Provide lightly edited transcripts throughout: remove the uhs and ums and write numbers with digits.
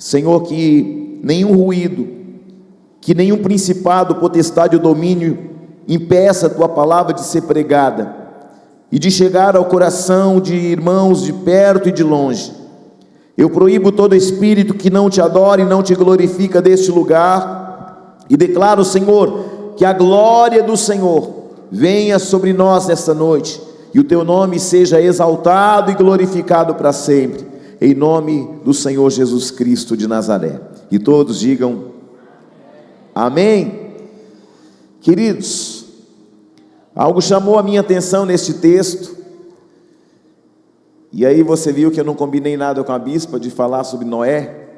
Senhor, que nenhum ruído, que nenhum principado, potestade ou domínio impeça a tua palavra de ser pregada e de chegar ao coração de irmãos de perto e de longe. Eu proíbo todo espírito que não te adore e não te glorifica deste lugar, e declaro, Senhor, que a glória do Senhor venha sobre nós nesta noite, e o teu nome seja exaltado e glorificado para sempre, em nome do Senhor Jesus Cristo de Nazaré. E todos digam amém. Queridos, algo chamou a minha atenção neste texto, e aí você viu que eu não combinei nada com a bispa de falar sobre Noé,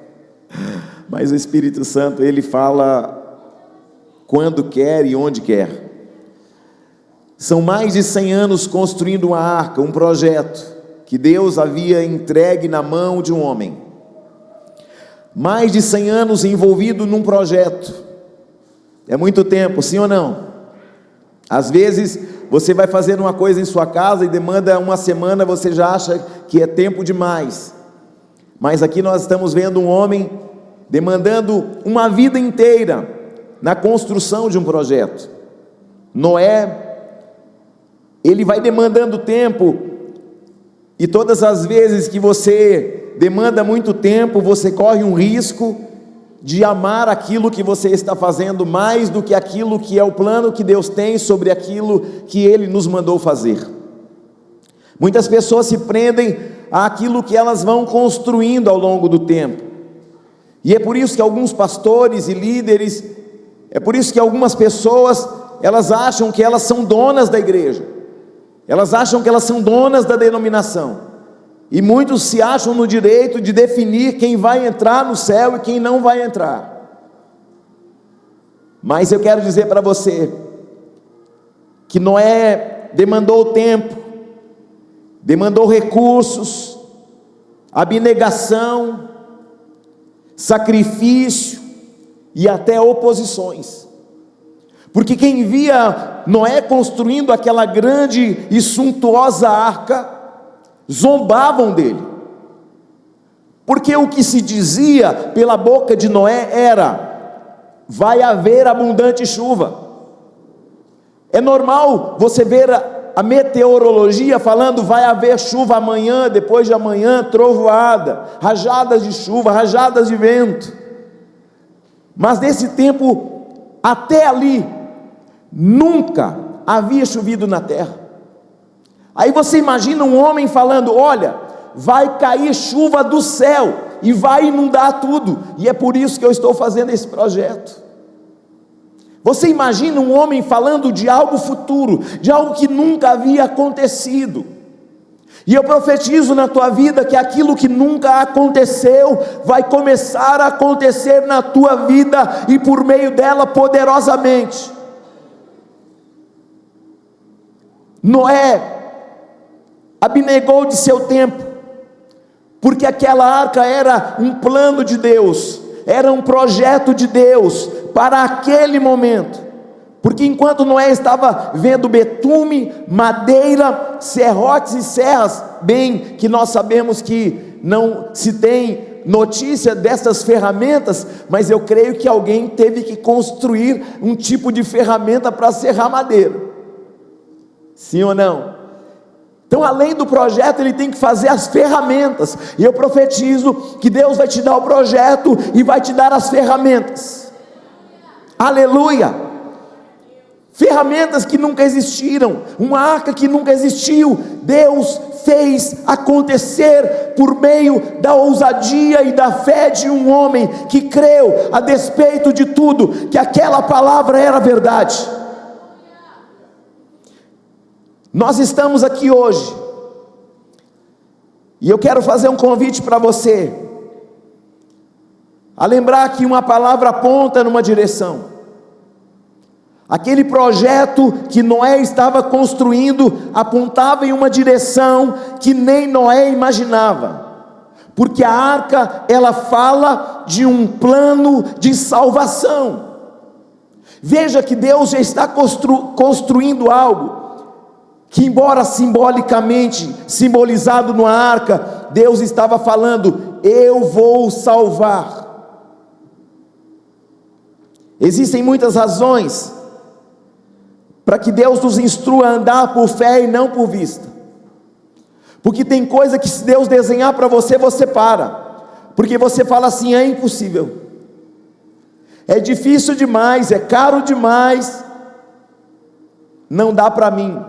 mas o Espírito Santo, ele fala quando quer e onde quer. São mais de 100 anos construindo uma arca, um projeto que Deus havia entregue na mão de um homem. Mais de 100 anos envolvido num projeto. É muito tempo, sim ou não? Às vezes você vai fazer uma coisa em sua casa e demanda uma semana, você já acha que é tempo demais. Mas aqui nós estamos vendo um homem demandando uma vida inteira na construção de um projeto. Noé, ele vai demandando tempo, e todas as vezes que você demanda muito tempo, você corre um risco de amar aquilo que você está fazendo mais do que aquilo que é o plano que Deus tem sobre aquilo que Ele nos mandou fazer. Muitas pessoas se prendem àquilo que elas vão construindo ao longo do tempo, e é por isso que alguns pastores e líderes, é por isso que algumas pessoas, elas acham que elas são donas da igreja, elas acham que elas são donas da denominação, e muitos se acham no direito de definir quem vai entrar no céu e quem não vai entrar. Mas eu quero dizer para você, que Noé demandou tempo, demandou recursos, abnegação, sacrifício e até oposições, porque quem via Noé construindo aquela grande e suntuosa arca, zombavam dele, porque o que se dizia pela boca de Noé era: vai haver abundante chuva. É normal você ver a meteorologia falando: vai haver chuva amanhã, depois de amanhã, trovoada, rajadas de chuva, rajadas de vento. Mas nesse tempo, até ali, nunca havia chovido na terra. Aí você imagina um homem falando: olha, vai cair chuva do céu e vai inundar tudo, e é por isso que eu estou fazendo esse projeto. Você imagina um homem falando de algo futuro, de algo que nunca havia acontecido. E eu profetizo na tua vida que aquilo que nunca aconteceu vai começar a acontecer na tua vida, e por meio dela poderosamente. Noé abnegou de seu tempo, porque aquela arca era um plano de Deus, era um projeto de Deus para aquele momento. Porque enquanto Noé estava vendo betume, madeira, serrotes e serras, bem que nós sabemos que não se tem notícia dessas ferramentas, mas eu creio que alguém teve que construir um tipo de ferramenta para serrar madeira, sim ou não? Então, além do projeto, ele tem que fazer as ferramentas, e eu profetizo que Deus vai te dar o projeto e vai te dar as ferramentas. Aleluia! Ferramentas que nunca existiram, uma arca que nunca existiu, Deus fez acontecer por meio da ousadia e da fé de um homem que creu, a despeito de tudo, que aquela palavra era verdade. Nós estamos aqui hoje, e eu quero fazer um convite para você, a lembrar que uma palavra aponta numa direção. Aquele projeto que Noé estava construindo apontava em uma direção que nem Noé imaginava, porque a arca, ela fala de um plano de salvação. Veja que Deus já está construindo algo, que embora simbolicamente simbolizado numa arca, Deus estava falando: eu vou salvar. Existem muitas razões para que Deus nos instrua a andar por fé e não por vista. Porque tem coisa que se Deus desenhar para você, você para. Porque você fala assim: é impossível, é difícil demais, é caro demais, não dá para mim.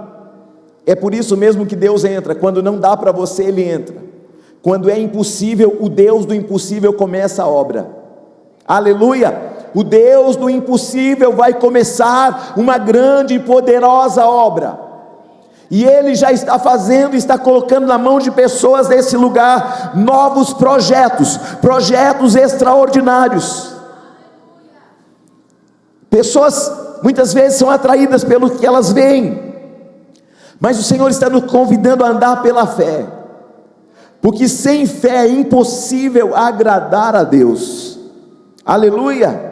É por isso mesmo que Deus entra. Quando não dá para você, Ele entra. Quando é impossível, o Deus do impossível começa a obra. Aleluia! O Deus do impossível vai começar uma grande e poderosa obra, e Ele já está fazendo, está colocando na mão de pessoas nesse lugar, novos projetos extraordinários. Pessoas muitas vezes são atraídas pelo que elas veem, mas o Senhor está nos convidando a andar pela fé, porque sem fé é impossível agradar a Deus. Aleluia!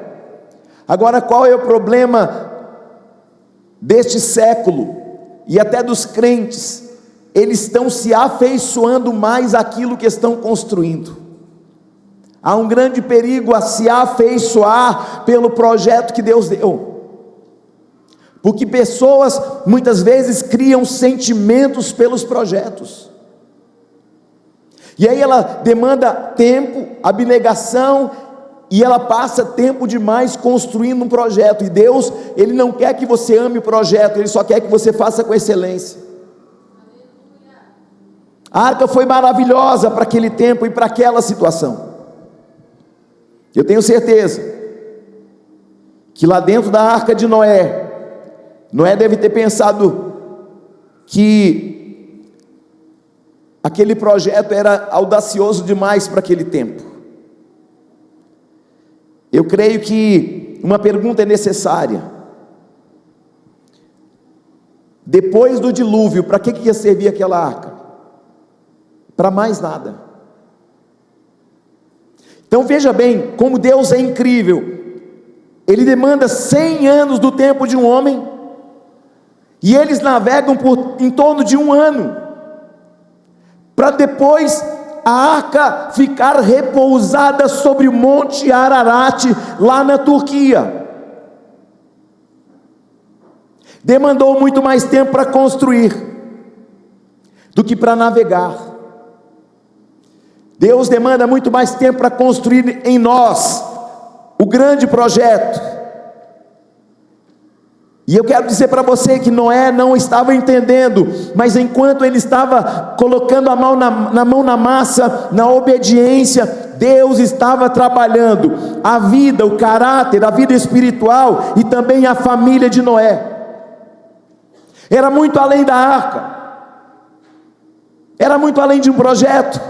Agora, qual é o problema deste século e até dos crentes? Eles estão se afeiçoando mais àquilo que estão construindo. Há um grande perigo a se afeiçoar pelo projeto que Deus deu, porque pessoas muitas vezes criam sentimentos pelos projetos, e aí ela demanda tempo, abnegação, e ela passa tempo demais construindo um projeto. E Deus, Ele não quer que você ame o projeto, Ele só quer que você faça com excelência. A arca foi maravilhosa para aquele tempo e para aquela situação. Eu tenho certeza que lá dentro da arca de Noé deve ter pensado que aquele projeto era audacioso demais para aquele tempo. Eu creio que uma pergunta é necessária: depois do dilúvio, para que ia servir aquela arca? Para mais nada. Então veja bem como Deus é incrível. Ele demanda 100 anos do tempo de um homem, e eles navegam em torno de um ano, para depois a arca ficar repousada sobre o monte Ararat, lá na Turquia. Demandou muito mais tempo para construir do que para navegar. Deus demanda muito mais tempo para construir em nós o grande projeto. E eu quero dizer para você que Noé não estava entendendo, mas enquanto ele estava colocando a mão na massa, na obediência, Deus estava trabalhando a vida, o caráter, a vida espiritual e também a família de Noé. Era muito além da arca, era muito além de um projeto,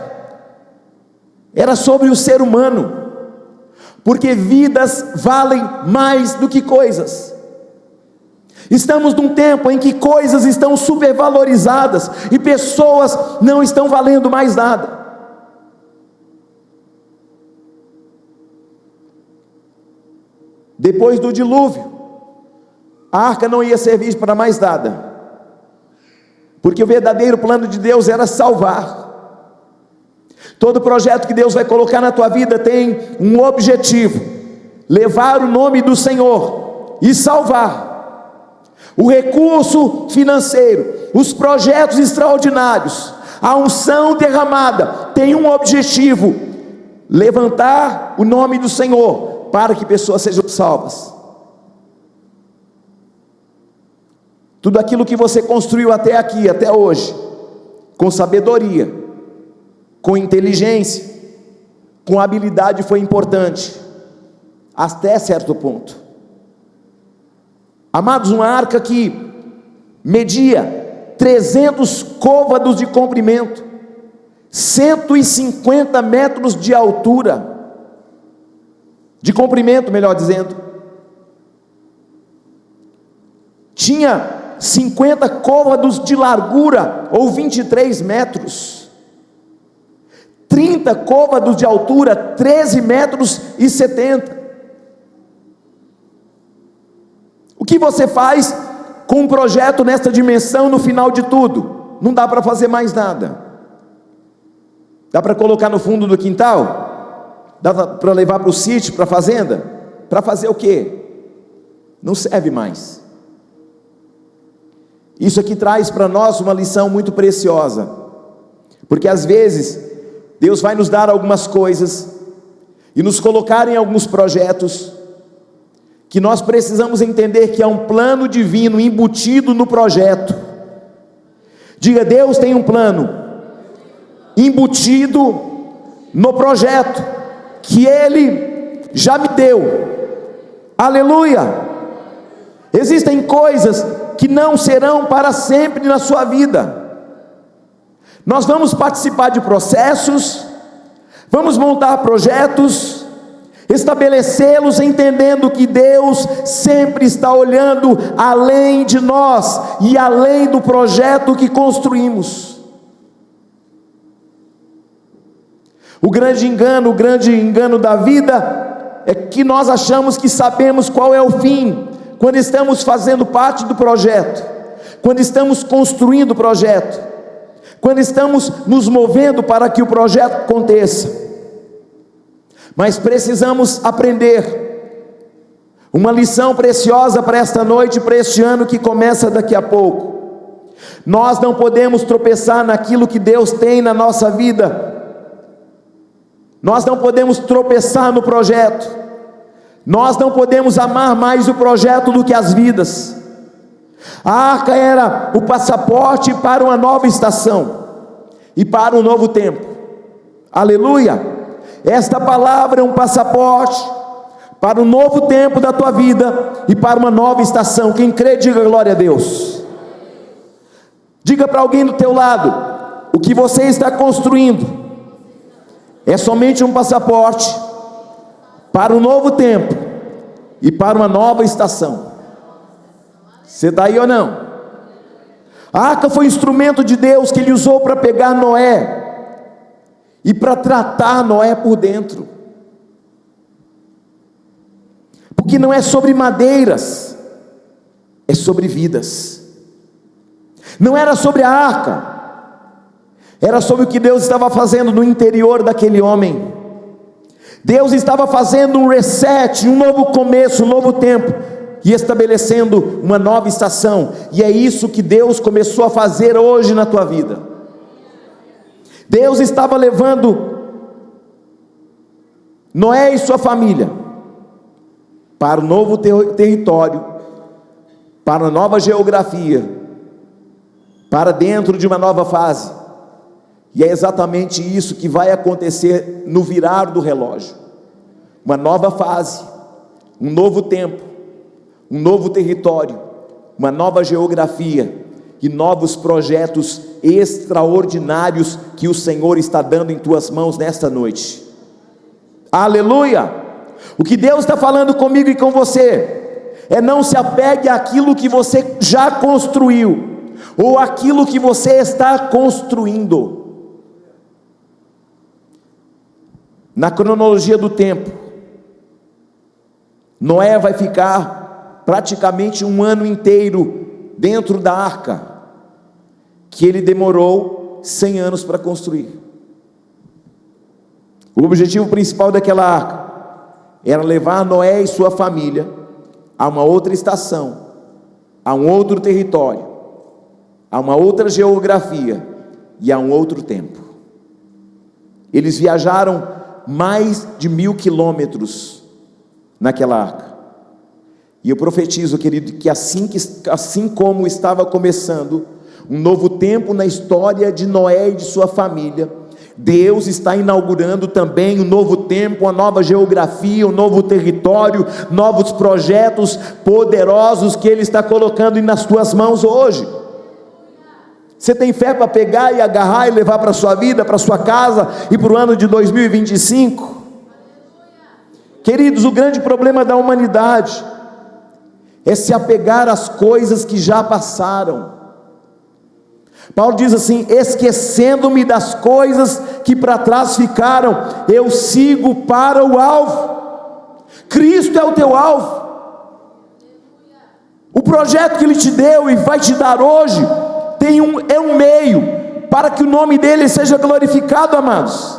era sobre o ser humano, porque vidas valem mais do que coisas. Estamos num tempo em que coisas estão supervalorizadas e pessoas não estão valendo mais nada. Depois do dilúvio, a arca não ia servir para mais nada, porque o verdadeiro plano de Deus era salvar. Todo projeto que Deus vai colocar na tua vida tem um objetivo: levar o nome do Senhor e salvar. O recurso financeiro, os projetos extraordinários, a unção derramada tem um objetivo: levantar o nome do Senhor para que pessoas sejam salvas. Tudo aquilo que você construiu até aqui, até hoje, com sabedoria, com inteligência, com habilidade, foi importante, até certo ponto. Amados, uma arca que media 300 côvados de comprimento, 150 metros de altura, de comprimento, melhor dizendo, tinha 50 côvados de largura, ou 23 metros, 30 côvados de altura, 13 metros e 70. O que você faz com um projeto nesta dimensão no final de tudo? Não dá para fazer mais nada. Dá para colocar no fundo do quintal? Dá para levar para o sítio, para a fazenda? Para fazer o quê? Não serve mais. Isso aqui traz para nós uma lição muito preciosa, porque às vezes Deus vai nos dar algumas coisas e nos colocar em alguns projetos que nós precisamos entender que há um plano divino embutido no projeto. Diga: Deus tem um plano embutido no projeto que Ele já me deu. Aleluia! Existem coisas que não serão para sempre na sua vida. Nós vamos participar de processos, vamos montar projetos, estabelecê-los, entendendo que Deus sempre está olhando além de nós e além do projeto que construímos. O grande engano da vida é que nós achamos que sabemos qual é o fim, quando estamos fazendo parte do projeto, quando estamos construindo o projeto, quando estamos nos movendo para que o projeto aconteça. Mas precisamos aprender uma lição preciosa para esta noite, para este ano que começa daqui a pouco. Nós não podemos tropeçar naquilo que Deus tem na nossa vida. Nós não podemos tropeçar no projeto. Nós não podemos amar mais o projeto do que as vidas. A arca era o passaporte para uma nova estação e para um novo tempo. Aleluia! Esta palavra é um passaporte para um novo tempo da tua vida e para uma nova estação. Quem crê, diga glória a Deus. Diga para alguém do teu lado: o que você está construindo é somente um passaporte para um novo tempo e para uma nova estação. Você está aí ou não? A arca foi instrumento de Deus que Ele usou para pegar Noé e para tratar Noé por dentro, porque não é sobre madeiras, é sobre vidas. Não era sobre a arca, era sobre o que Deus estava fazendo no interior daquele homem. Deus estava fazendo um reset, um novo começo, um novo tempo, e estabelecendo uma nova estação. E é isso que Deus começou a fazer hoje na tua vida. Deus estava levando Noé e sua família para um novo território, para uma nova geografia, para dentro de uma nova fase. E é exatamente isso que vai acontecer no virar do relógio. Uma nova fase, um novo tempo, um novo território, uma nova geografia e novos projetos extraordinários que o Senhor está dando em tuas mãos nesta noite. Aleluia! O que Deus está falando comigo e com você é: não se apegue àquilo que você já construiu ou àquilo que você está construindo. Na cronologia do tempo, Noé vai ficar praticamente um ano inteiro dentro da arca, que ele demorou 100 anos para construir. O objetivo principal daquela arca era levar Noé e sua família a uma outra estação, a um outro território, a uma outra geografia e a um outro tempo. Eles viajaram mais de 1000 quilômetros naquela arca. E eu profetizo, querido, que assim como estava começando um novo tempo na história de Noé e de sua família, Deus está inaugurando também um novo tempo, uma nova geografia, um novo território, novos projetos poderosos que Ele está colocando nas tuas mãos hoje. Você tem fé para pegar e agarrar e levar para a sua vida, para a sua casa e para o ano de 2025? Queridos, o grande problema da humanidade é se apegar às coisas que já passaram. Paulo diz assim: esquecendo-me das coisas que para trás ficaram, eu sigo para o alvo. Cristo é o teu alvo. O projeto que Ele te deu e vai te dar hoje é um meio para que o nome dele seja glorificado, amados.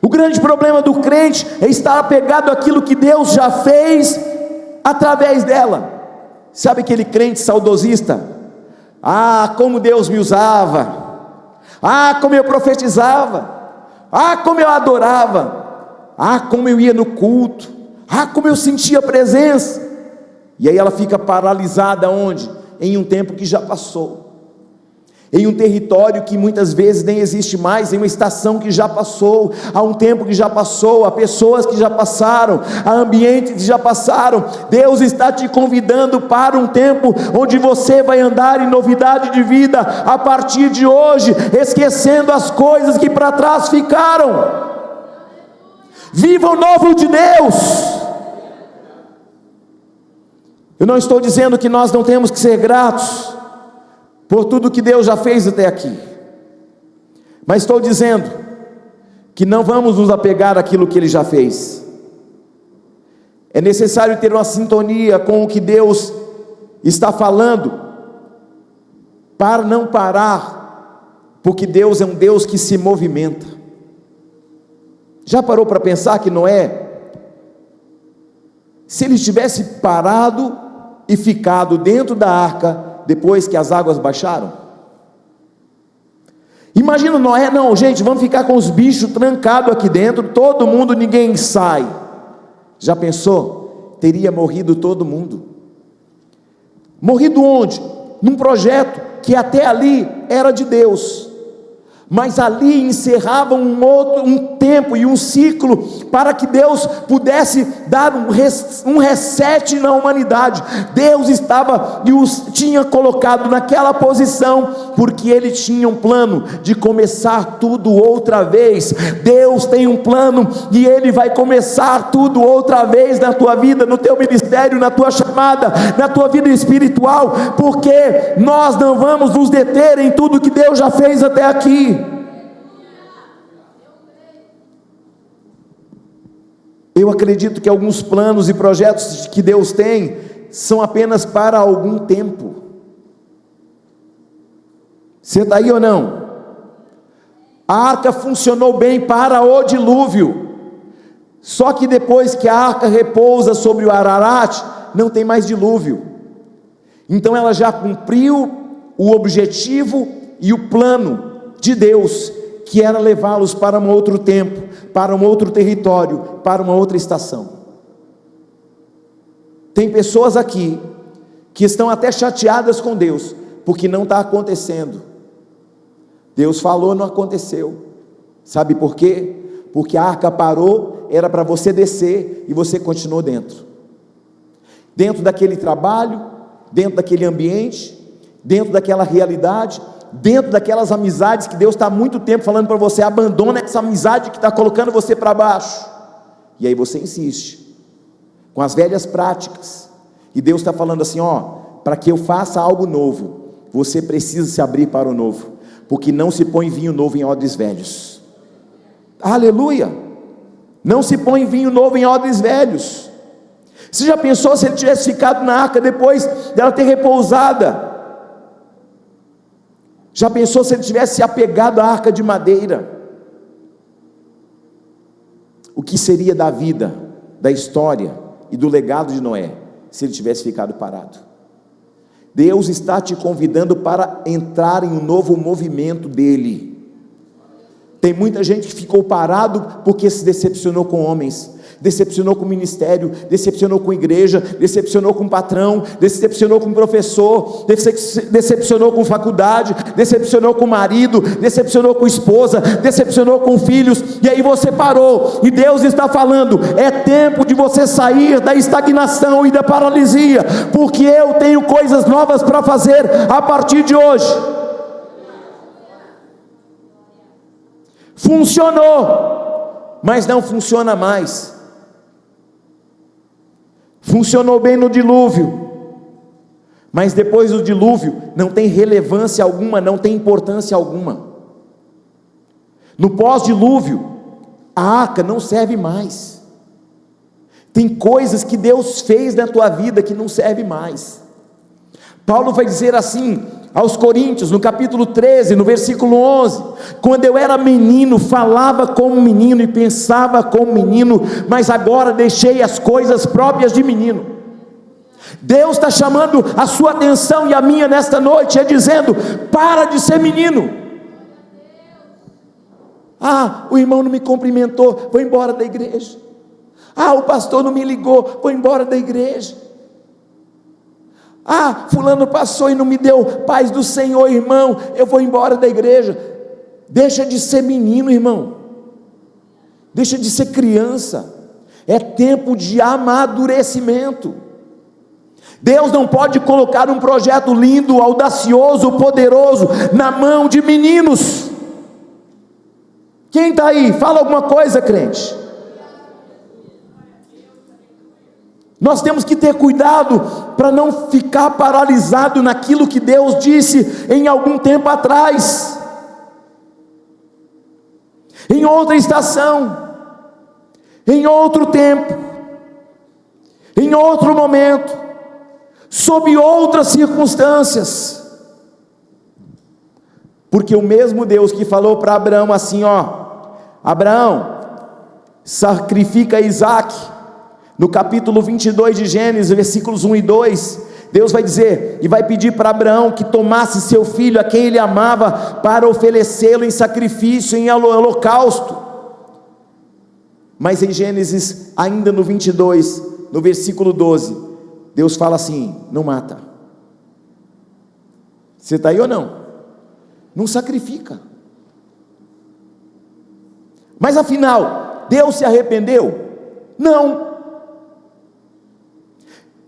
O grande problema do crente é estar apegado àquilo que Deus já fez através dela. Sabe aquele crente saudosista? Ah, como Deus me usava, ah, como eu profetizava, ah, como eu adorava, ah, como eu ia no culto, ah, como eu sentia a presença. E aí ela fica paralisada onde? Em um tempo que já passou, em um território que muitas vezes nem existe mais, em uma estação que já passou, há um tempo que já passou, há pessoas que já passaram, há ambientes que já passaram. Deus está te convidando para um tempo onde você vai andar em novidade de vida, a partir de hoje, esquecendo as coisas que para trás ficaram. Viva o novo de Deus. Eu não estou dizendo que nós não temos que ser gratos por tudo que Deus já fez até aqui, mas estou dizendo que não vamos nos apegar àquilo que Ele já fez. É necessário ter uma sintonia com o que Deus está falando, para não parar, porque Deus é um Deus que se movimenta. Já parou para pensar que Noé, se ele tivesse parado e ficado dentro da arca, depois que as águas baixaram? Imagina Noé, não, gente, vamos ficar com os bichos trancados aqui dentro, todo mundo, ninguém sai. Já pensou? Teria morrido todo mundo. Morrido onde? Num projeto que até ali era de Deus, mas ali encerrava um tempo e um ciclo, para que Deus pudesse dar um reset na humanidade. Deus estava e os tinha colocado naquela posição, porque Ele tinha um plano de começar tudo outra vez. Deus tem um plano, e Ele vai começar tudo outra vez na tua vida, no teu ministério, na tua chamada, na tua vida espiritual, porque nós não vamos nos deter em tudo que Deus já fez até aqui. Eu acredito que alguns planos e projetos que Deus tem são apenas para algum tempo. Você está aí ou não? A arca funcionou bem para o dilúvio, só que depois que a arca repousa sobre o Ararat, não tem mais dilúvio. Então ela já cumpriu o objetivo e o plano de Deus, que era levá-los para um outro tempo, para um outro território, para uma outra estação. Tem pessoas aqui que estão até chateadas com Deus, porque não está acontecendo. Deus falou, não aconteceu. Sabe por quê? Porque a arca parou, era para você descer, e você continuou dentro daquele trabalho, dentro daquele ambiente, dentro daquela realidade, dentro daquelas amizades que Deus está há muito tempo falando para você: abandona essa amizade que está colocando você para baixo. E aí você insiste com as velhas práticas, e Deus está falando assim: ó, para que eu faça algo novo, você precisa se abrir para o novo, porque não se põe vinho novo em odres velhos. Aleluia! Não se põe vinho novo em odres velhos. Você já pensou se ele tivesse ficado na arca depois dela ter repousada? Já pensou se ele tivesse se apegado à arca de madeira? O que seria da vida, da história e do legado de Noé, se ele tivesse ficado parado? Deus está te convidando para entrar em um novo movimento dele. Tem muita gente que ficou parado porque se decepcionou com homens, decepcionou com o ministério, decepcionou com a igreja, decepcionou com o patrão, decepcionou com o professor, decepcionou com faculdade, decepcionou com o marido, decepcionou com a esposa, decepcionou com filhos, e aí você parou. E Deus está falando: é tempo de você sair da estagnação e da paralisia, porque eu tenho coisas novas para fazer a partir de hoje. Funcionou, mas não funciona mais. Funcionou bem no dilúvio, mas depois do dilúvio não tem relevância alguma, não tem importância alguma. No pós-dilúvio, a arca não serve mais. Tem coisas que Deus fez na tua vida que não serve mais. Paulo vai dizer assim: aos Coríntios, no capítulo 13, no versículo 11, quando eu era menino, falava como menino e pensava como menino, mas agora deixei as coisas próprias de menino. Deus está chamando a sua atenção e a minha nesta noite, é dizendo: para de ser menino. Ah, o irmão não me cumprimentou, vou embora da igreja. Ah, o pastor não me ligou, vou embora da igreja. Ah, fulano passou e não me deu paz do Senhor, irmão, eu vou embora da igreja. Deixa de ser menino, irmão, deixa de ser criança, é tempo de amadurecimento. Deus não pode colocar um projeto lindo, audacioso, poderoso na mão de meninos. Quem está aí? Fala alguma coisa, crente. Nós temos que ter cuidado para não ficar paralisado naquilo que Deus disse em algum tempo atrás, em outra estação, em outro tempo, em outro momento, sob outras circunstâncias. Porque o mesmo Deus que falou para Abraão assim: ó, Abraão, sacrifica Isaque, no capítulo 22 de Gênesis, versículos 1 e 2, Deus vai dizer, e vai pedir para Abraão que tomasse seu filho, a quem ele amava, para oferecê-lo em sacrifício, em holocausto. Mas em Gênesis, ainda no 22, no versículo 12, Deus fala assim: não mata. Você está aí ou não? Não sacrifica. Mas afinal, Deus se arrependeu? Não.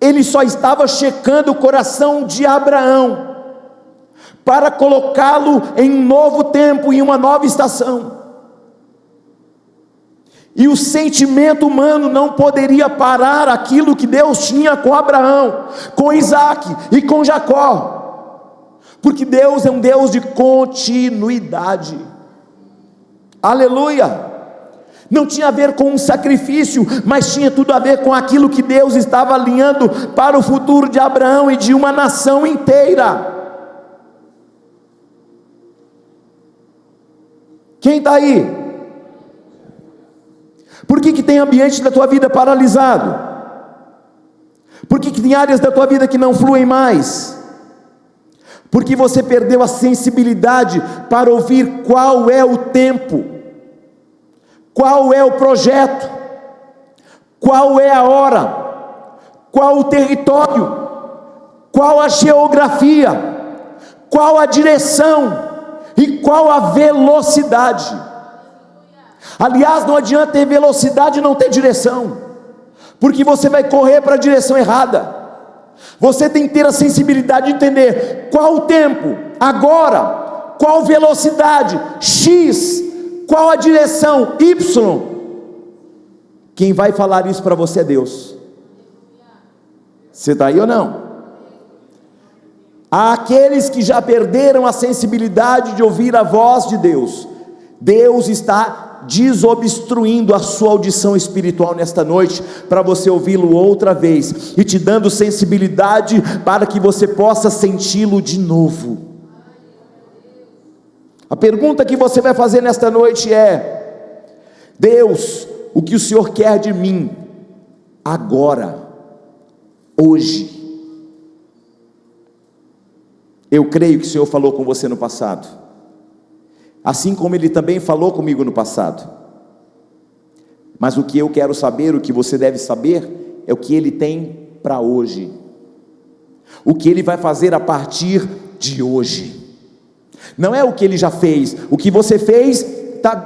Ele só estava checando o coração de Abraão, para colocá-lo em um novo tempo, em uma nova estação. E o sentimento humano não poderia parar aquilo que Deus tinha com Abraão, com Isaque e com Jacó, porque Deus é um Deus de continuidade. Aleluia! Não tinha a ver com um sacrifício, mas tinha tudo a ver com aquilo que Deus estava alinhando para o futuro de Abraão e de uma nação inteira. Quem está aí? Por que tem ambiente da tua vida paralisado? Por que tem áreas da tua vida que não fluem mais? Porque você perdeu a sensibilidade para ouvir qual é o tempo, qual é o projeto, qual é a hora, qual o território, qual a geografia, qual a direção e qual a velocidade. Aliás, não adianta ter velocidade e não ter direção, porque você vai correr para a direção errada. Você tem que ter a sensibilidade de entender qual o tempo, agora, qual velocidade, X, qual a direção, Y. Quem vai falar isso para você é Deus. Você está aí ou não? Há aqueles que já perderam a sensibilidade de ouvir a voz de Deus. Deus está desobstruindo a sua audição espiritual nesta noite, para você ouvi-lo outra vez, e te dando sensibilidade para que você possa senti-lo de novo. A pergunta que você vai fazer nesta noite é: Deus, o que o Senhor quer de mim agora, hoje? Eu creio que o Senhor falou com você no passado, assim como Ele também falou comigo no passado. Mas o que eu quero saber, o que você deve saber, é o que Ele tem para hoje, o que Ele vai fazer a partir de hoje. Não é o que Ele já fez, o que você fez,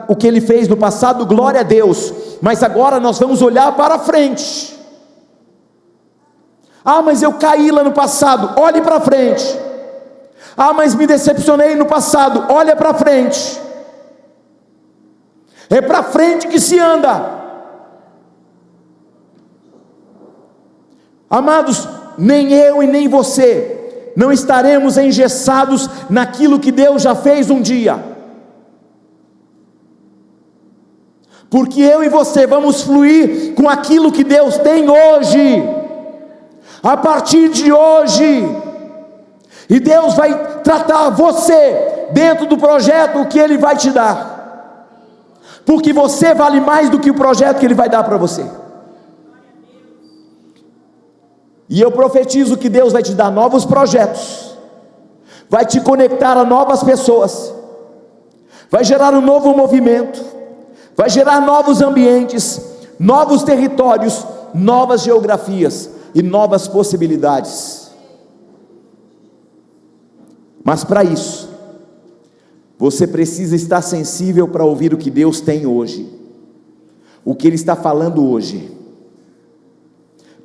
o que Ele fez no passado, glória a Deus, mas agora nós vamos olhar para frente. Ah, mas eu caí lá no passado, olhe para frente. Ah, mas me decepcionei no passado, olha para frente. É para frente que se anda. Amados, nem eu e nem você não estaremos engessados naquilo que Deus já fez um dia, porque eu e você vamos fluir com aquilo que Deus tem hoje, a partir de hoje. E Deus vai tratar você dentro do projeto que Ele vai te dar, porque você vale mais do que o projeto que Ele vai dar para você. E eu profetizo que Deus vai te dar novos projetos, vai te conectar a novas pessoas, vai gerar um novo movimento, vai gerar novos ambientes, novos territórios, novas geografias e novas possibilidades. Mas para isso, você precisa estar sensível para ouvir o que Deus tem hoje, o que Ele está falando hoje.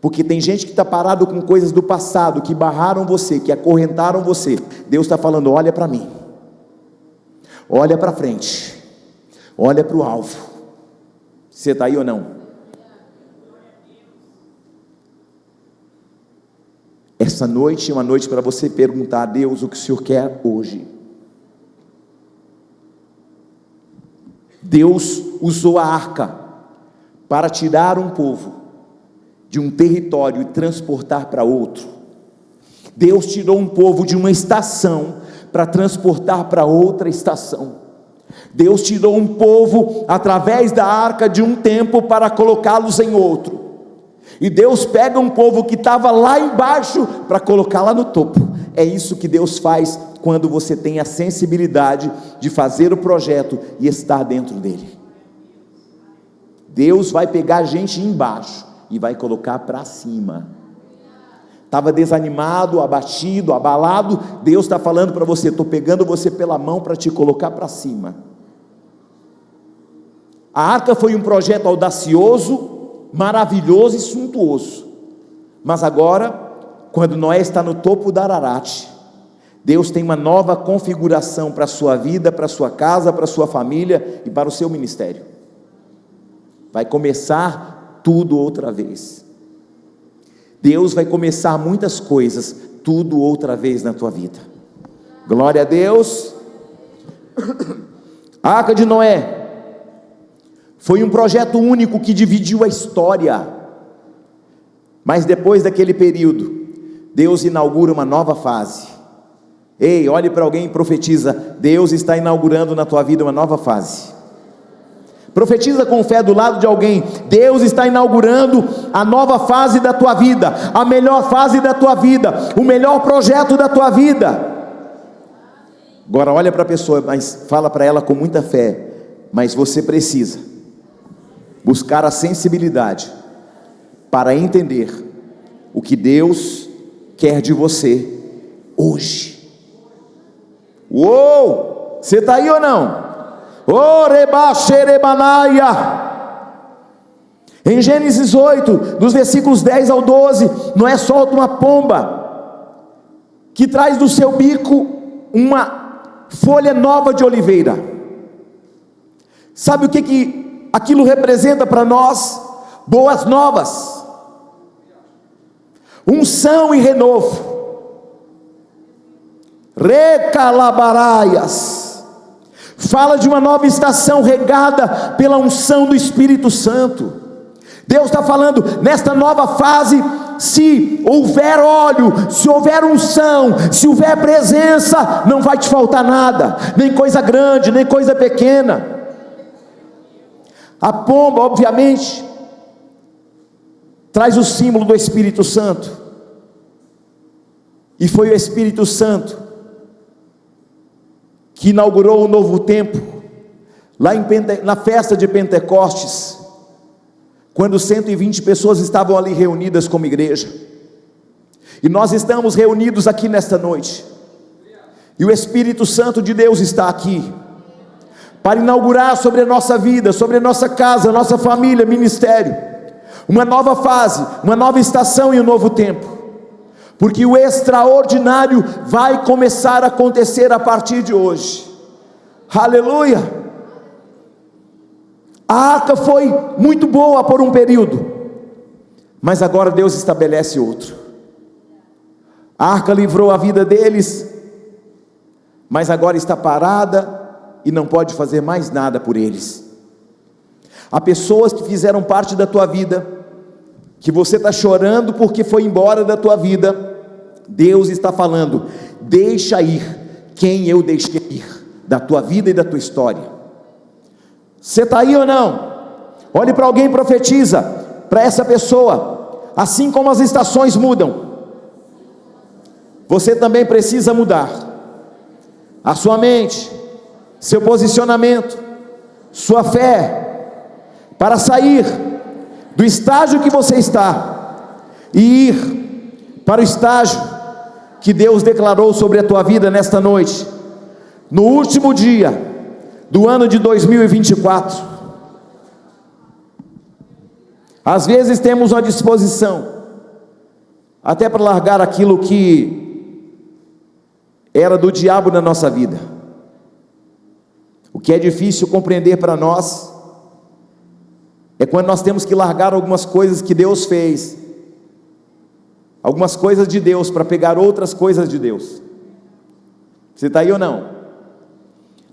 Porque tem gente que está parado com coisas do passado, que barraram você, que acorrentaram você. Deus está falando: olha para mim, olha para frente, olha para o alvo. Você está aí ou não? Essa noite é uma noite para você perguntar a Deus o que o Senhor quer hoje. Deus usou a arca para tirar um povo de um território e transportar para outro. Deus tirou um povo de uma estação para transportar para outra estação. Deus tirou um povo através da arca de um tempo para colocá-los em outro. E Deus pega um povo que estava lá embaixo para colocar lá no topo. É isso que Deus faz quando você tem a sensibilidade de fazer o projeto e estar dentro dele. Deus vai pegar a gente embaixo e vai colocar para cima. Estava desanimado, abatido, abalado. Deus está falando para você: estou pegando você pela mão para te colocar para cima. A arca foi um projeto audacioso, maravilhoso e suntuoso. Mas agora, quando Noé está no topo da Ararat, Deus tem uma nova configuração para a sua vida, para a sua casa, para a sua família e para o seu ministério. Vai começar tudo outra vez. Deus vai começar muitas coisas, tudo outra vez na tua vida. Glória a Deus. A arca de Noé foi um projeto único que dividiu a história. Mas depois daquele período, Deus inaugura uma nova fase. Ei, olhe para alguém e profetiza: Deus está inaugurando na tua vida uma nova fase. Profetiza com fé do lado de alguém: Deus está inaugurando a nova fase da tua vida, a melhor fase da tua vida, o melhor projeto da tua vida. Agora olha para a pessoa, mas fala para ela com muita fé: mas você precisa buscar a sensibilidade para entender o que Deus quer de você hoje. Uou, você está aí ou não? Em Gênesis 8, dos versículos 10 ao 12, Noé solta uma pomba que traz do seu bico uma folha nova de oliveira. Sabe o que aquilo representa para nós? Boas novas, unção e renovo. Recalabaraias fala de uma nova estação regada pela unção do Espírito Santo. Deus está falando: nesta nova fase, se houver óleo, se houver unção, se houver presença, não vai te faltar nada, nem coisa grande, nem coisa pequena. A pomba, obviamente, traz o símbolo do Espírito Santo, e foi o Espírito Santo que inaugurou um novo tempo, lá na festa de Pentecostes, quando 120 pessoas estavam ali reunidas como igreja, e nós estamos reunidos aqui nesta noite, e o Espírito Santo de Deus está aqui, para inaugurar sobre a nossa vida, sobre a nossa casa, nossa família, ministério, uma nova fase, uma nova estação e um novo tempo, porque o extraordinário vai começar a acontecer a partir de hoje. Aleluia. A arca foi muito boa por um período, mas agora Deus estabelece outro. A arca livrou a vida deles, mas agora está parada e não pode fazer mais nada por eles. Há pessoas que fizeram parte da tua vida, que você está chorando porque foi embora da tua vida. Deus está falando: deixa ir quem eu deixei ir da tua vida e da tua história. Você está aí ou não? Olhe para alguém e profetiza para essa pessoa: assim como as estações mudam, você também precisa mudar a sua mente, seu posicionamento, sua fé, para sair do estágio que você está e ir para o estágio que Deus declarou sobre a tua vida nesta noite, no último dia do ano de 2024. Às vezes temos uma disposição até para largar aquilo que era do diabo na nossa vida. O que é difícil compreender para nós é quando nós temos que largar algumas coisas que Deus fez, algumas coisas de Deus, para pegar outras coisas de Deus. Você está aí ou não?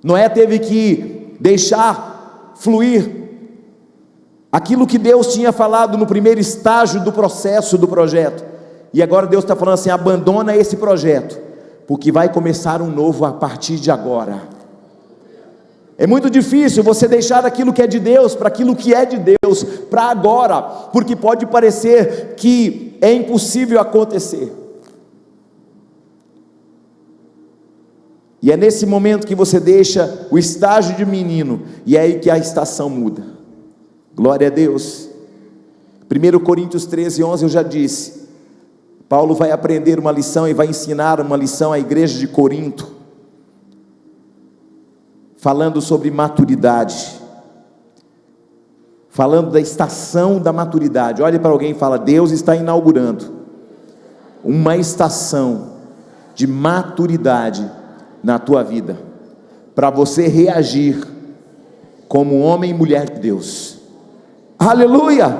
Noé teve que deixar fluir aquilo que Deus tinha falado no primeiro estágio do processo, do projeto, e agora Deus está falando assim: abandona esse projeto, porque vai começar um novo a partir de agora. É muito difícil você deixar aquilo que é de Deus para aquilo que é de Deus para agora, porque pode parecer que é impossível acontecer. E é nesse momento que você deixa o estágio de menino, e é aí que a estação muda. Glória a Deus. 1 Coríntios 13:11 eu já disse, Paulo vai aprender uma lição e vai ensinar uma lição à igreja de Corinto, falando sobre maturidade, falando da estação da maturidade. Olhe para alguém e fala: Deus está inaugurando uma estação de maturidade na tua vida, para você reagir como homem e mulher de Deus. Aleluia!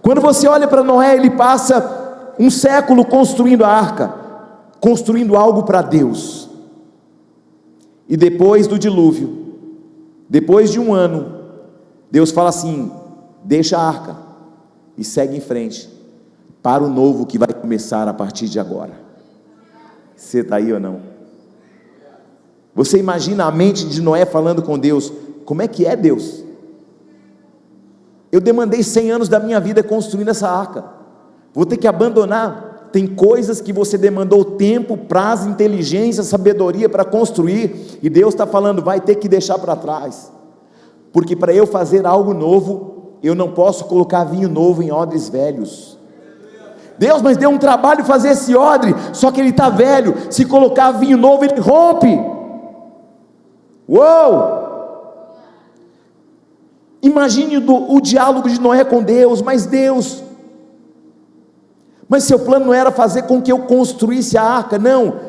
Quando você olha para Noé, ele passa um século construindo a arca, construindo algo para Deus, e depois do dilúvio, depois de um ano, Deus fala assim: deixa a arca e segue em frente para o novo que vai começar a partir de agora. Você está aí ou não? Você imagina a mente de Noé falando com Deus: como é que é, Deus? Eu demandei 100 anos da minha vida construindo essa arca, vou ter que abandonar. Tem coisas que você demandou tempo, prazo, inteligência, sabedoria para construir, e Deus está falando: vai ter que deixar para trás, porque para eu fazer algo novo, eu não posso colocar vinho novo em odres velhos. Deus, mas deu um trabalho fazer esse odre, só que ele está velho, se colocar vinho novo ele rompe. Uou! Imagine o diálogo de Noé com Deus: mas Deus, mas seu plano não era fazer com que eu construísse a arca, não,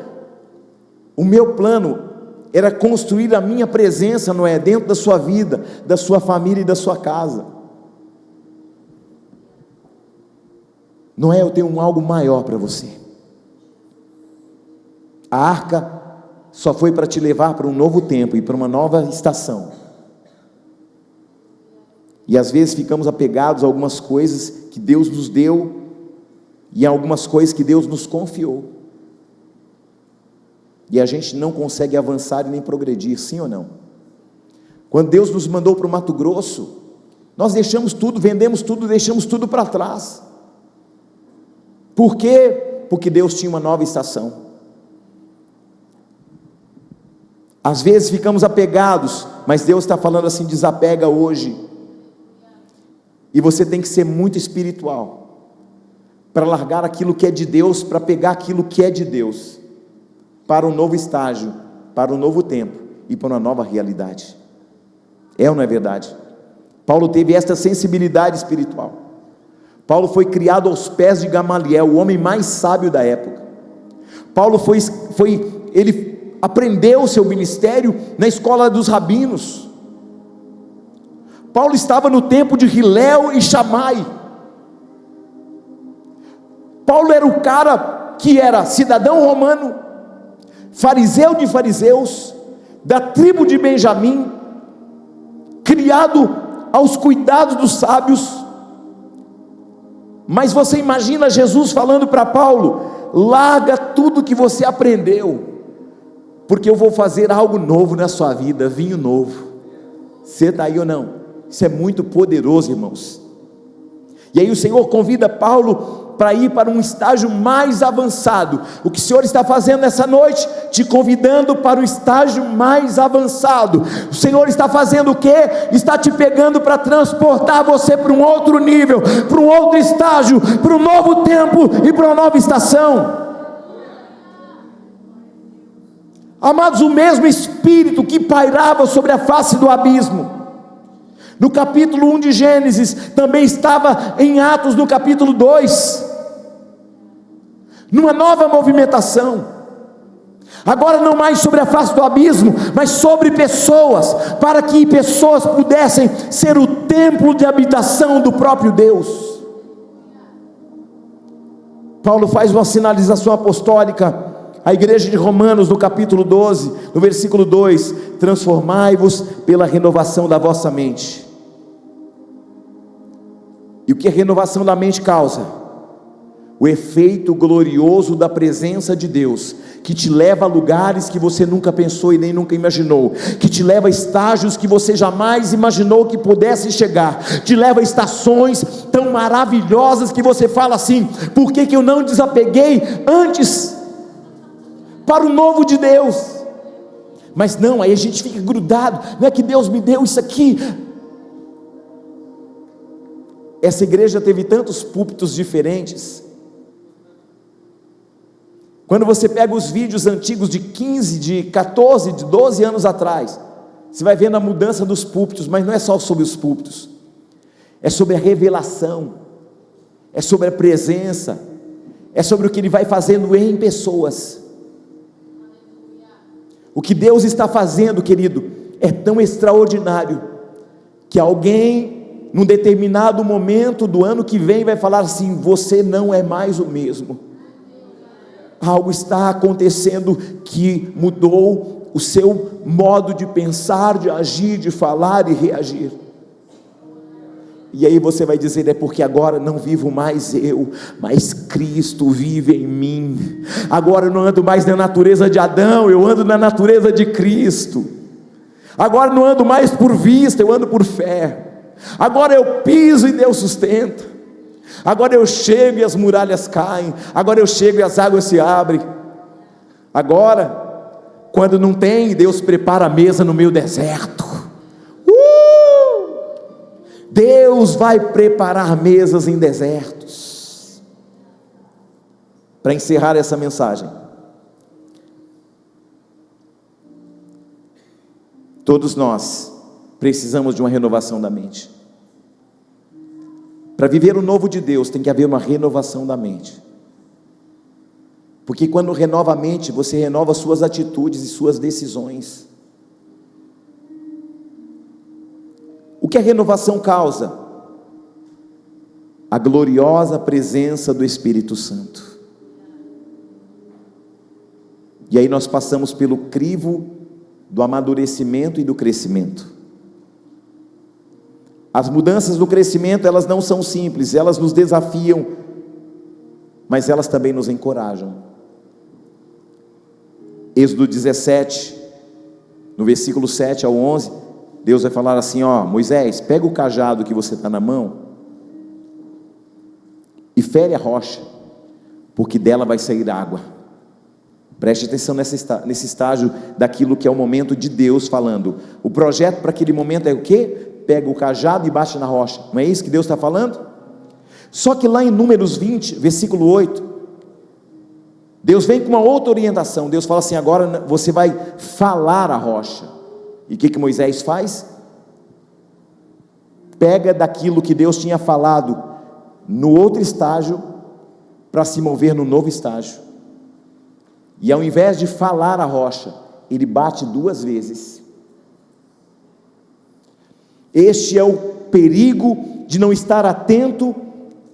o meu plano era construir a minha presença, Noé, dentro da sua vida, da sua família e da sua casa. Noé, eu tenho algo maior para você. A arca só foi para te levar para um novo tempo e para uma nova estação. E às vezes ficamos apegados a algumas coisas que Deus nos deu e a algumas coisas que Deus nos confiou, e a gente não consegue avançar e nem progredir, sim ou não? Quando Deus nos mandou para o Mato Grosso, nós deixamos tudo, vendemos tudo, deixamos tudo para trás. Por quê? Porque Deus tinha uma nova estação. Às vezes ficamos apegados, mas Deus está falando assim: desapega hoje. E você tem que ser muito espiritual para largar aquilo que é de Deus, para pegar aquilo que é de Deus, para um novo estágio, para um novo tempo e para uma nova realidade. É ou não é verdade? Paulo teve esta sensibilidade espiritual. Paulo foi criado aos pés de Gamaliel, o homem mais sábio da época. Paulo ele aprendeu o seu ministério na escola dos rabinos. Paulo estava no tempo de Hilel e Shammai. Paulo era o cara que era cidadão romano, fariseu de fariseus, da tribo de Benjamim, criado aos cuidados dos sábios, Mas você imagina Jesus falando para Paulo: larga tudo que você aprendeu, porque eu vou fazer algo novo na sua vida, vinho novo. Você está aí ou não? Isso é muito poderoso, irmãos. E aí o Senhor convida Paulo para ir para um estágio mais avançado. O que o Senhor está fazendo nessa noite? Te convidando para um estágio mais avançado. O Senhor está fazendo o quê? Está te pegando para transportar você para um outro nível, para um outro estágio, para um novo tempo e para uma nova estação. Amados, o mesmo Espírito que pairava sobre a face do abismo no capítulo 1 de Gênesis, também estava em Atos no capítulo 2, numa nova movimentação, agora não mais sobre a face do abismo, mas sobre pessoas, para que pessoas pudessem ser o templo de habitação do próprio Deus. Paulo faz uma sinalização apostólica à igreja de Romanos, no capítulo 12, no versículo 2: transformai-vos pela renovação da vossa mente. E o que a renovação da mente causa? O efeito glorioso da presença de Deus, que te leva a lugares que você nunca pensou e nem nunca imaginou, que te leva a estágios que você jamais imaginou que pudesse chegar, te leva a estações tão maravilhosas que você fala assim: por que eu não desapeguei antes para o novo de Deus? Mas não, aí a gente fica grudado, não é que Deus me deu isso aqui. Essa igreja teve tantos púlpitos diferentes. Quando você pega os vídeos antigos de 15, de 14, de 12 anos atrás, você vai vendo a mudança dos púlpitos. Mas não é só sobre os púlpitos, é sobre a revelação, é sobre a presença, é sobre o que Ele vai fazendo em pessoas. O que Deus está fazendo, querido, é tão extraordinário, que alguém num determinado momento do ano que vem vai falar assim: você não é mais o mesmo. Algo está acontecendo que mudou o seu modo de pensar, de agir, de falar e reagir. E aí você vai dizer: é porque agora não vivo mais eu, mas Cristo vive em mim. Agora eu não ando mais na natureza de Adão, eu ando na natureza de Cristo. Agora não ando mais por vista, eu ando por fé. Agora eu piso e Deus sustenta. Agora eu chego e as muralhas caem. Agora eu chego e as águas se abrem. Agora, quando não tem, Deus prepara a mesa no meio deserto. Deus vai preparar mesas em desertos. Para encerrar essa mensagem, todos nós precisamos de uma renovação da mente. Para viver o novo de Deus, tem que haver uma renovação da mente. Porque quando renova a mente, você renova suas atitudes e suas decisões. O que a renovação causa? A gloriosa presença do Espírito Santo. E aí nós passamos pelo crivo do amadurecimento e do crescimento. As mudanças do crescimento, elas não são simples, elas nos desafiam, mas elas também nos encorajam. Êxodo 17, no versículo 7 ao 11, Deus vai falar assim: ó, Moisés, pega o cajado que você está na mão e fere a rocha, porque dela vai sair água. Preste atenção nesse estágio daquilo que é o momento de Deus falando. O projeto para aquele momento é o quê? Pega o cajado e bate na rocha. Não é isso que Deus está falando? Só que lá em Números 20, versículo 8, Deus vem com uma outra orientação. Deus fala assim: agora você vai falar a rocha. E o que Moisés faz? Pega daquilo que Deus tinha falado no outro estágio, para se mover no novo estágio. E ao invés de falar a rocha, ele bate 2 vezes. Este é o perigo de não estar atento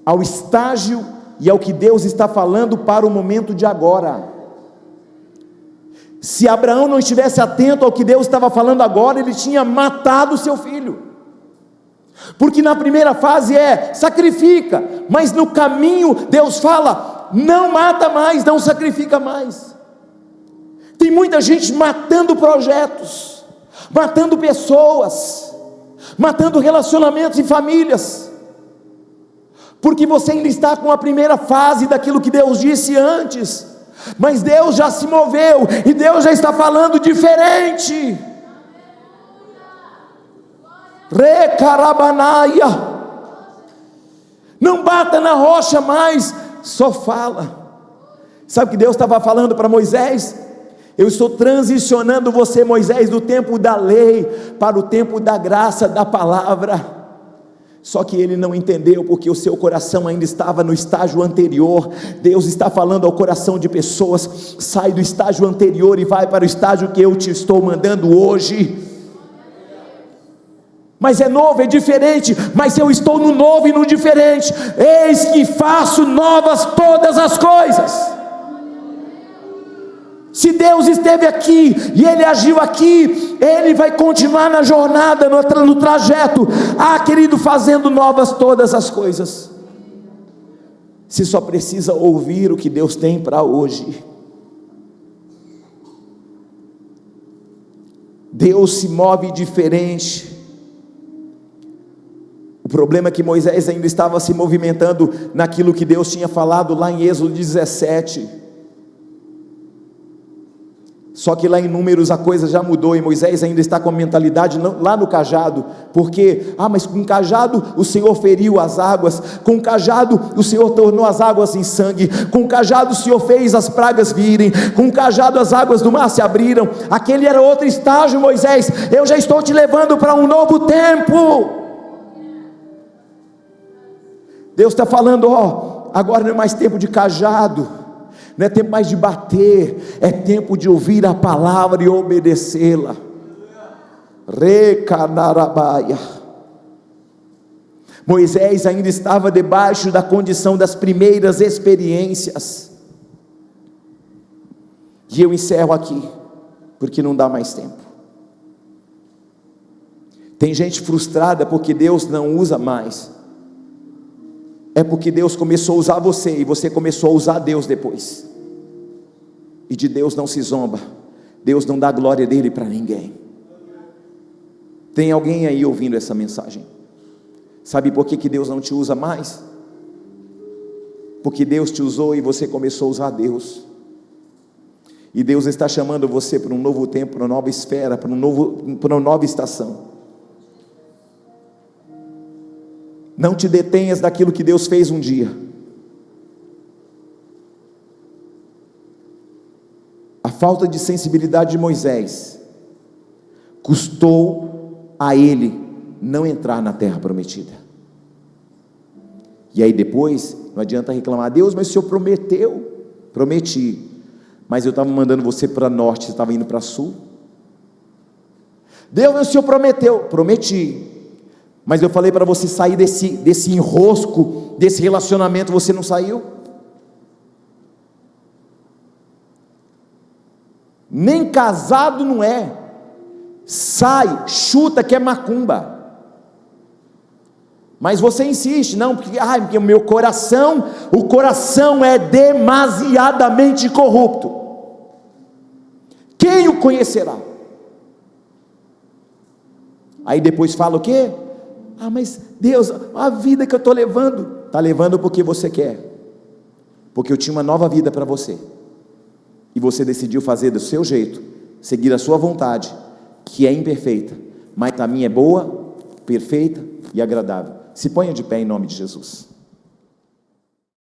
ao estágio e ao que Deus está falando para o momento de agora. Se Abraão não estivesse atento ao que Deus estava falando agora, ele tinha matado o seu filho. Porque na primeira fase sacrifica, mas no caminho Deus fala: não mata mais, não sacrifica mais. Tem muita gente matando projetos, matando pessoas, matando relacionamentos e famílias, porque você ainda está com a primeira fase daquilo que Deus disse antes, mas Deus já se moveu, e Deus já está falando diferente. Recarabanaia, não bata na rocha mais, só fala. Sabe o que Deus estava falando para Moisés? Eu estou transicionando você, Moisés, do tempo da lei para o tempo da graça da palavra. Só que ele não entendeu, porque o seu coração ainda estava no estágio anterior. Deus está falando ao coração de pessoas: sai do estágio anterior e vai para o estágio que eu te estou mandando hoje. Mas é novo, é diferente, mas eu estou no novo e no diferente. Eis que faço novas todas as coisas. Se Deus esteve aqui e Ele agiu aqui, Ele vai continuar na jornada, no trajeto, querido, fazendo novas todas as coisas. Você só precisa ouvir o que Deus tem para hoje. Deus se move diferente. O problema é que Moisés ainda estava se movimentando naquilo que Deus tinha falado lá em Êxodo 17. Só que lá em Números a coisa já mudou, e Moisés ainda está com a mentalidade lá no cajado, porque, mas com o cajado o Senhor feriu as águas, com o cajado o Senhor tornou as águas em sangue, com o cajado o Senhor fez as pragas virem, com o cajado as águas do mar se abriram. Aquele era outro estágio, Moisés. Eu já estou te levando para um novo tempo. Deus está falando: agora não é mais tempo de cajado, não é tempo mais de bater, é tempo de ouvir a palavra e obedecê-la. Recanarabaia. Moisés ainda estava debaixo da condição das primeiras experiências. E eu encerro aqui, porque não dá mais tempo. Tem gente frustrada porque Deus não usa mais. É porque Deus começou a usar você, e você começou a usar Deus depois. E de Deus não se zomba. Deus não dá a glória dele para ninguém. Tem alguém aí ouvindo essa mensagem? Sabe por que Deus não te usa mais? Porque Deus te usou e você começou a usar Deus. E Deus está chamando você para um novo tempo, para uma nova esfera, para uma nova estação. Não te detenhas daquilo que Deus fez um dia. A falta de sensibilidade de Moisés custou a ele não entrar na terra prometida. E aí depois, não adianta reclamar: Deus, mas o Senhor prometeu. Prometi, mas eu estava mandando você para norte, você estava indo para sul. Deus, mas o Senhor prometeu. Prometi, mas eu falei para você sair desse enrosco, desse relacionamento, você não saiu. Nem casado não é. Sai, chuta que é macumba. Mas você insiste: não, porque o meu coração, o coração é demasiadamente corrupto. Quem o conhecerá? Aí depois fala o quê? Mas Deus, a vida que eu estou levando, está levando porque você quer, porque eu tinha uma nova vida para você, e você decidiu fazer do seu jeito, seguir a sua vontade, que é imperfeita, mas a minha é boa, perfeita e agradável. Se ponha de pé em nome de Jesus.